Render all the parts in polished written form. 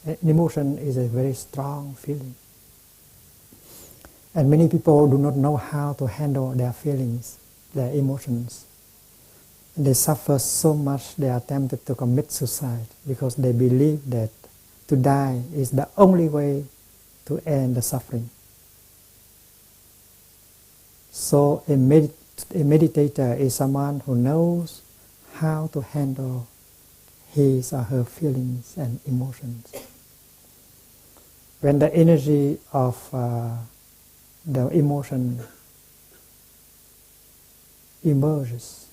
An emotion is a very strong feeling. And many people do not know how to handle their feelings, their emotions. And they suffer so much they are tempted to commit suicide because they believe that to die is the only way to end the suffering. So a meditator is someone who knows how to handle his or her feelings and emotions. When the energy of the emotion emerges,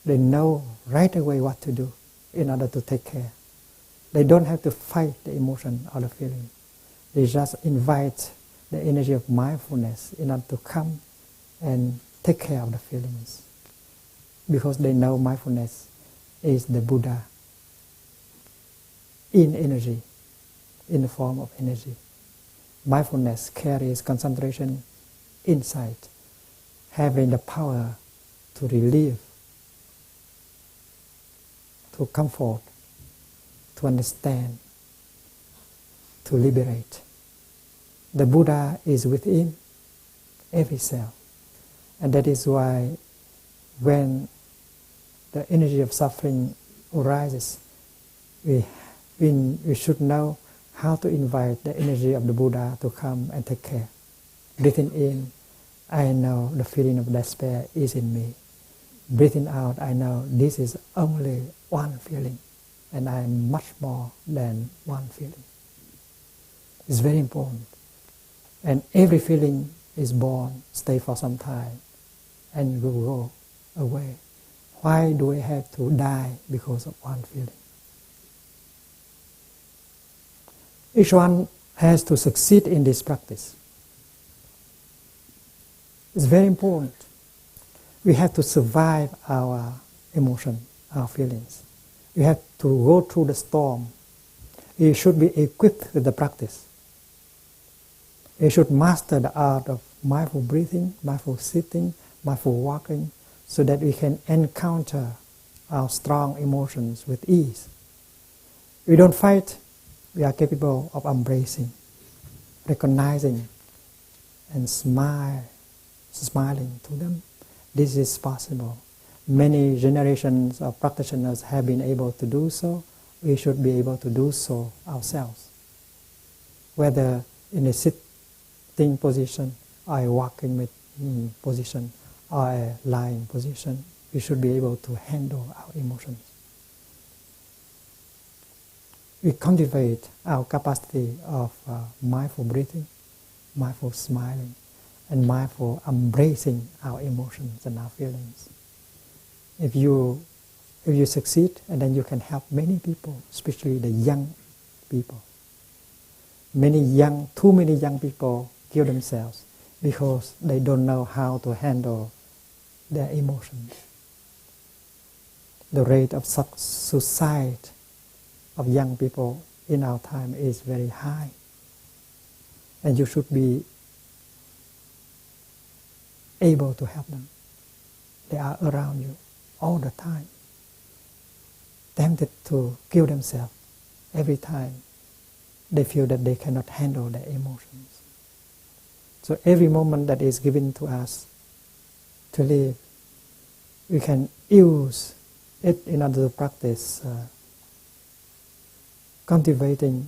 they know right away what to do in order to take care. They don't have to fight the emotion or the feeling. They just invite the energy of mindfulness in order to come and take care of the feelings. Because they know mindfulness is the Buddha in energy, in the form of energy. Mindfulness carries concentration, insight, having the power to relieve, to comfort, to understand, to liberate. The Buddha is within every cell. And that is why when the energy of suffering arises, we should know how to invite the energy of the Buddha to come and take care. Breathing in, I know the feeling of despair is in me. Breathing out, I know this is only one feeling, and I am much more than one feeling. It's very important. And every feeling is born, stay for some time, and will go away. Why do we have to die because of one feeling? Each one has to succeed in this practice. It's very important. We have to survive our emotion, our feelings. We have to go through the storm. We should be equipped with the practice. We should master the art of mindful breathing, mindful sitting, mindful walking, so that we can encounter our strong emotions with ease. We don't fight. We are capable of embracing, recognizing, and smiling to them. This is possible. Many generations of practitioners have been able to do so. We should be able to do so ourselves. Whether in a sitting position, or a walking position, or a lying position, we should be able to handle our emotions. We cultivate our capacity of mindful breathing, mindful smiling, and mindful embracing our emotions and our feelings. If you succeed, and then you can help many people, especially the young people. Too many young people kill themselves because they don't know how to handle their emotions. The rate of suicide of young people in our time is very high. And you should be able to help them. They are around you all the time, tempted to kill themselves every time they feel that they cannot handle their emotions. So every moment that is given to us to live, we can use it in order to practice cultivating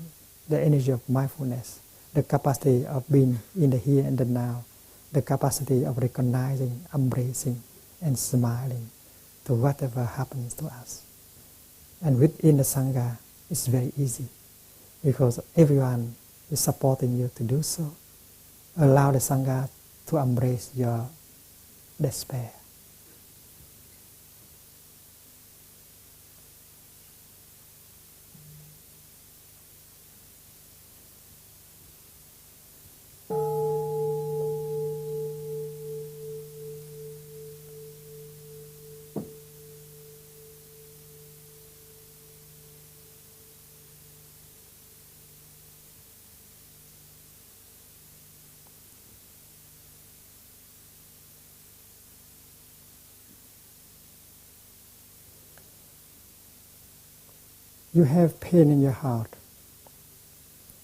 the energy of mindfulness, the capacity of being in the here and the now, the capacity of recognizing, embracing, and smiling to whatever happens to us. And within the Sangha, it's very easy because everyone is supporting you to do so. Allow the Sangha to embrace your despair. You have pain in your heart.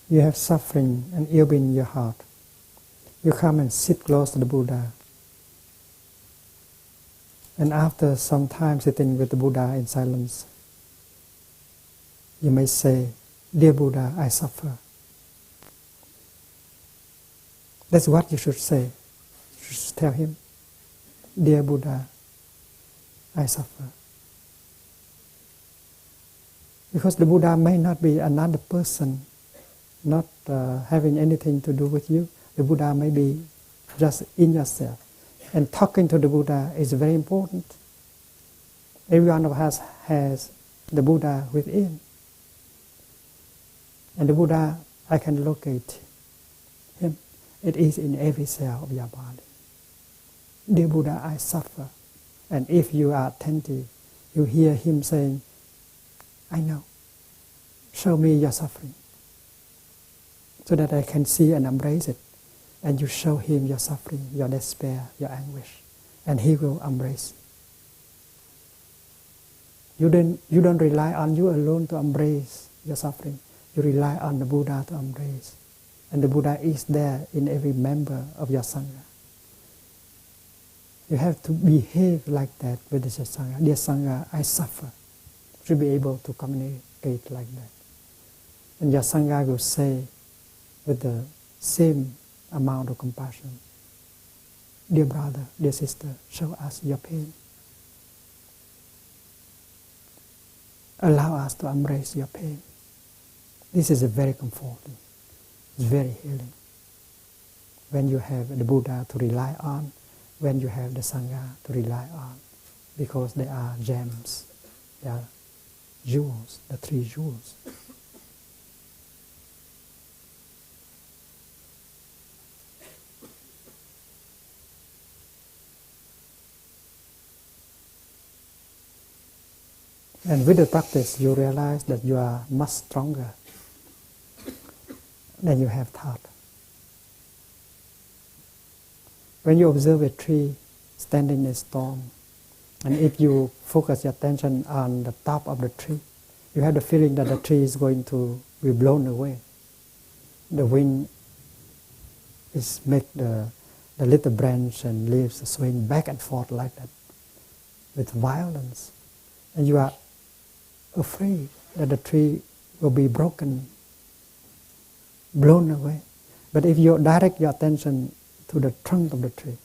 You have suffering and ill in your heart. You come and sit close to the Buddha. And after some time sitting with the Buddha in silence, you may say, "Dear Buddha, I suffer." That's what you should say. You should tell him, "Dear Buddha, I suffer." Because the Buddha may not be another person, not having anything to do with you. The Buddha may be just in yourself. And talking to the Buddha is very important. Every one of us has the Buddha within. And the Buddha, I can locate him. It is in every cell of your body. "Dear Buddha, I suffer." And if you are attentive, you hear him saying, "I know. Show me your suffering, so that I can see and embrace it." And you show him your suffering, your despair, your anguish, and he will embrace. You don't rely on you alone to embrace your suffering. You rely on the Buddha to embrace. And the Buddha is there in every member of your Sangha. You have to behave like that with the Sangha. "Dear Sangha, I suffer." You should be able to communicate like that. And your Sangha will say with the same amount of compassion, "Dear brother, dear sister, show us your pain. Allow us to embrace your pain." This is very comforting. It's very healing. When you have the Buddha to rely on, when you have the Sangha to rely on, because they are gems, they are jewels, the three jewels. And with the practice, you realize that you are much stronger than you have thought. When you observe a tree standing in a storm, and if you focus your attention on the top of the tree, you have the feeling that the tree is going to be blown away. The wind is make the little branch and leaves swing back and forth like that with violence. And you are afraid that the tree will be broken, blown away. But if you direct your attention to the trunk of the tree,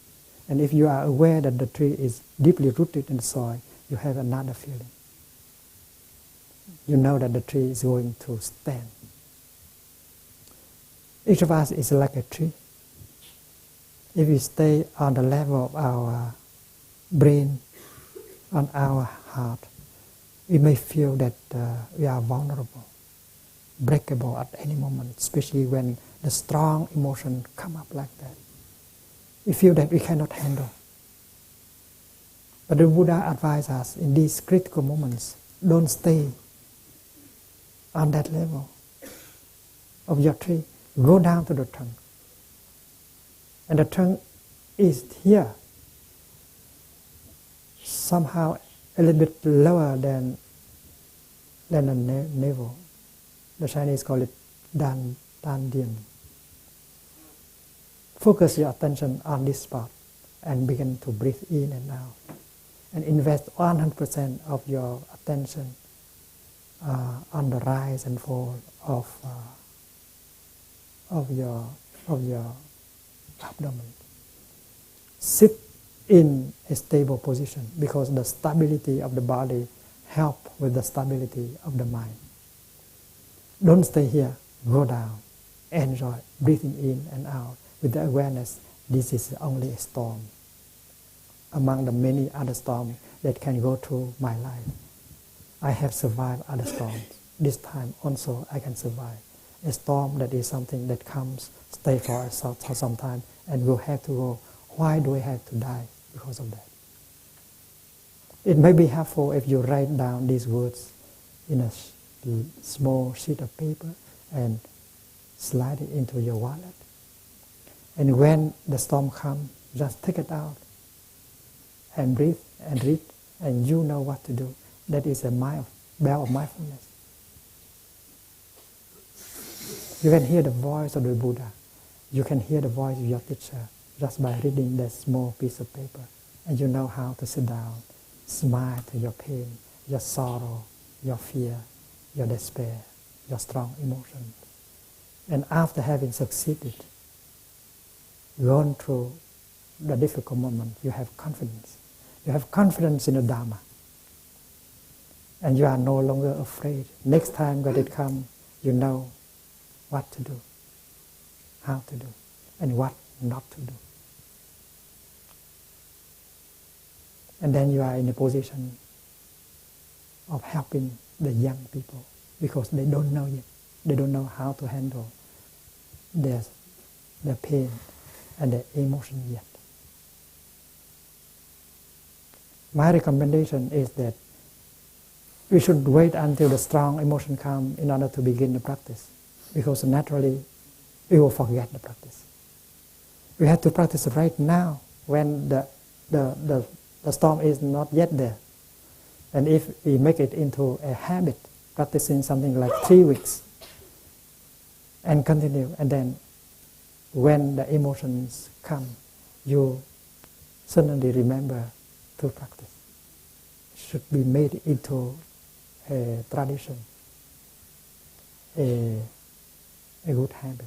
and if you are aware that the tree is deeply rooted in the soil, you have another feeling. You know that the tree is going to stand. Each of us is like a tree. If we stay on the level of our brain, on our heart, we may feel that we are vulnerable, breakable at any moment, especially when the strong emotion come up like that. We feel that we cannot handle. But the Buddha advises us in these critical moments, don't stay on that level of your tree. Go down to the trunk. And the trunk is here, somehow a little bit lower than the navel. The Chinese call it Dan Dian. Focus your attention on this spot and begin to breathe in and out. And invest 100% of your attention on the rise and fall of your abdomen. Sit in a stable position, because the stability of the body helps with the stability of the mind. Don't stay here. Go down. Enjoy breathing in and out with the awareness this is only a storm among the many other storms that can go through my life. I have survived other storms. This time also I can survive. A storm that is something that comes, stay for some time, and we'll have to go. Why do I have to die because of that? It may be helpful if you write down these words in a small sheet of paper and slide it into your wallet. And when the storm comes, just take it out and breathe and read, and you know what to do. That is a bell of mindfulness. You can hear the voice of the Buddha. You can hear the voice of your teacher just by reading that small piece of paper. And you know how to sit down, smile to your pain, your sorrow, your fear, your despair, your strong emotions. And after having succeeded, gone through the difficult moment, you have confidence. You have confidence in the Dharma. And you are no longer afraid. Next time when it comes, you know what to do, how to do, and what not to do. And then you are in a position of helping the young people because they don't know yet. They don't know how to handle their pain and their emotion yet. My recommendation is that we should wait until the strong emotion comes in order to begin the practice, because naturally we will forget the practice. We have to practice right now when the storm is not yet there. And if we make it into a habit, practicing something like 3 weeks, and continue, and then when the emotions come, you suddenly remember to practice. It should be made into a tradition, a good habit.